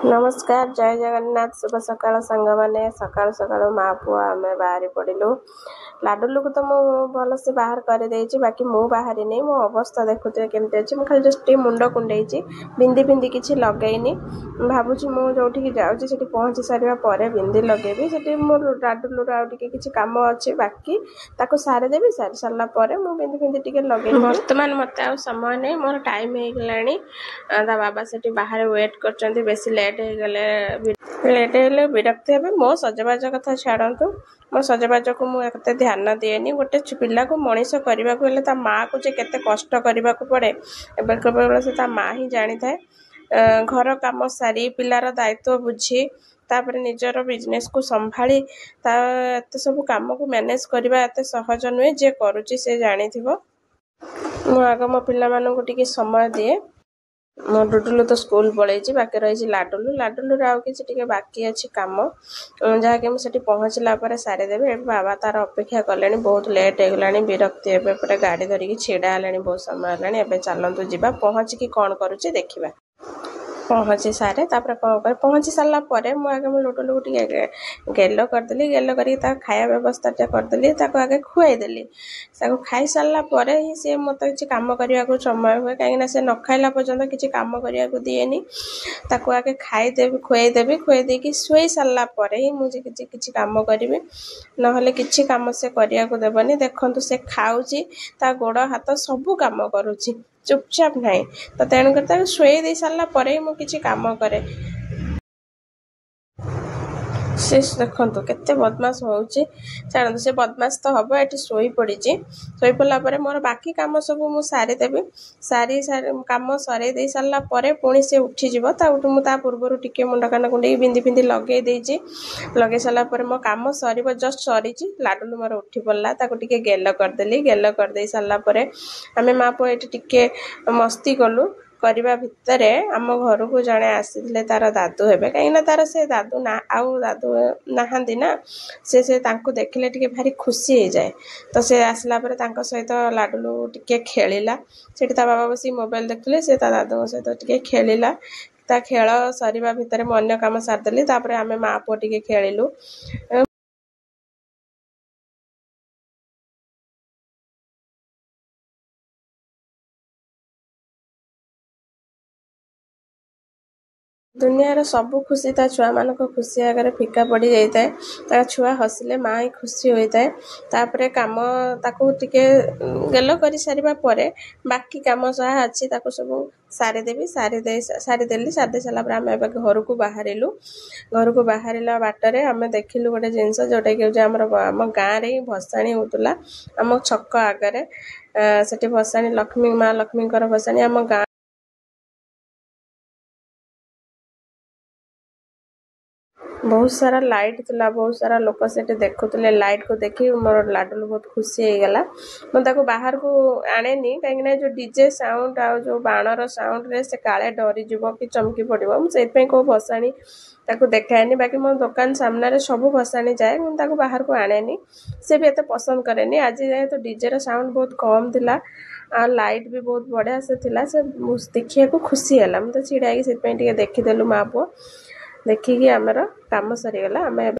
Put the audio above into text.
नमस्कार जय जगन्नाथ शुभ सकाळ सांग मैंने सकाल सकाल माँ पुआ आम बाहरी पड़ू लाडुलू को तो मुझे भलसे बाहर कर देछि बाकी मु बाहरी नहीं मो अवस्था देखुए केमती अच्छी मुझे खाली जस्ट मुंड कुंडे बिंदी फिंदी किसी लगेनी भावुँ मुझे जाऊँगी पहुँची सारा पर बिंदी लगेबी से मोर लाडुलूर आउ किसी कम अच्छे बाकी ताको सारीदेवी सारी सारा पर मुझे बिंदी फिंदी टे लगे बर्तमान मत आ समय नहीं मोर टाइम हो गला बाबा से बाहर वेट कर बेसी लेट हेले विरक्ति हे मो सजबाज कथा छाड़ू मो सजबाज को मुझे ध्यान दिएनी गोटे पिला को मनीष करने को ता माँ को केते कष्ट करने को पड़े एवं से माँ ही जानी थाए घर काम सारी पिलार दायित्व बुझी तापर निजर बिजनेस को संभाली एत सब काम को मैनेज करवा एत सहज नुहे जे करुच्ची से जानी मु आग मो पिला मानू टिके समय दिए मो डुडुलू तो स्कूल पलैची बाकी रही लाडुलू लाडुलू आउ कि बाकी अच्छी कम जहाँकि मुझे पहुँचला सारीदेवी बाबा तार अपेक्षा कले बहुत लेट होगला विरक्ति एपटे गाड़ी धरिकी छिड़ा है बहुत समय है चलतु जा पहुँचिकी कौन करुचे देखा पहुँची सारे तापर कौन कर पहुँची सारा पर मुझे मो लुडुलू गेल करदेली गेल कर खाया व्यवस्था करदेली आगे खुआईदेली खाई सारा पर ही सी मत किसी कम करने को समय हुए कहीं से न खाइला पर्यंत किसी कम करने को दिएनी आगे खाईदेवी खुआईदे कि शुई सारा पर ही मुझे किसी कम करी ना किसी कम से करने को देवनी देखु से खाऊँगी ता गोड़ हाथ सबू कम करुच्ची चुपचाप नहीं तो तेणुकर शुई दे सारा पर ही मुझे किसी कम करे से देखु केते बदमाश होउची छाड़ू से बदमाश तो हम ये शोई पड़ी शोई पड़ा मोर बाकी कम सब मुझे सारीदेवी सारी कम सर दे सारा पर पुणी से उठीज मुझे पूर्वर टिके मुंड कान कुंडे बिंदी फिंदी लगे सारा पर मो कम सर जस्ट सरी लाडुलू मोर उठी पड़ा टे गेल करदेली गेल करदे सारा पर आम माँ पुआ ये टिके मस्ती कलु करवा भितर आम घर को जड़े आसी तार दादू हे कहीं तार से दादू ना आउ दादू नहांती ना से देखिले टिके भारी खुशी हो जाए तो से आसला सहित लाडुलू टिके खेलिला सेठी ता बाबा बस मोबाइल देखुले से ता दादू सहित टिके खेलिला ता खेल सरिबा भितर मु अन्य काम सारदेली तापर आमे माँ पुआ टिके खेलिलु दुनिया सबू खुशी ता छुआ मान खुशी आगे फिका पड़ जाए छुआ हसिले माँ ही खुशी होता है तापर कम ताकू टिके गेल कर सारा पर बाकी कम जहाँ अच्छी सब सारीदेवी सारीदेली सारीदे सारा आम घर को बाहरिलु घर को बाहर बाटर आम देखिलु गोटे जिनस जोटा कि आम गाँव ही भसाणी होता आम छक आगे से भसाणी लक्ष्मी माँ लक्ष्मी भसाणी आम गाँ बहुत सारा लाइट थिला बहुत सारा लोक से देखुले लाइट को देखी मोर लाडुलू बहुत खुशी हो गला मुझे बाहर को आनेनी कहीं जो डीजे साउंड आ जो बाणर साउंड रे से काले डरी जीव कि चमकी पड़ो मुझे कौ भसाणी देखाएनी बाकी मो दुकान सामने सब भसाणी जाए मुझे बाहर को आनेनी से भी एत पसंद करेनी आज जाए तो डीजे साउंड बहुत कम थिला आ लाइट भी बहुत बढ़िया से थिला से देखिए को खुशी है मुझे छिड़ा से देखीदेलु माँ पुआ देखिकी आमर काम सरीगला आम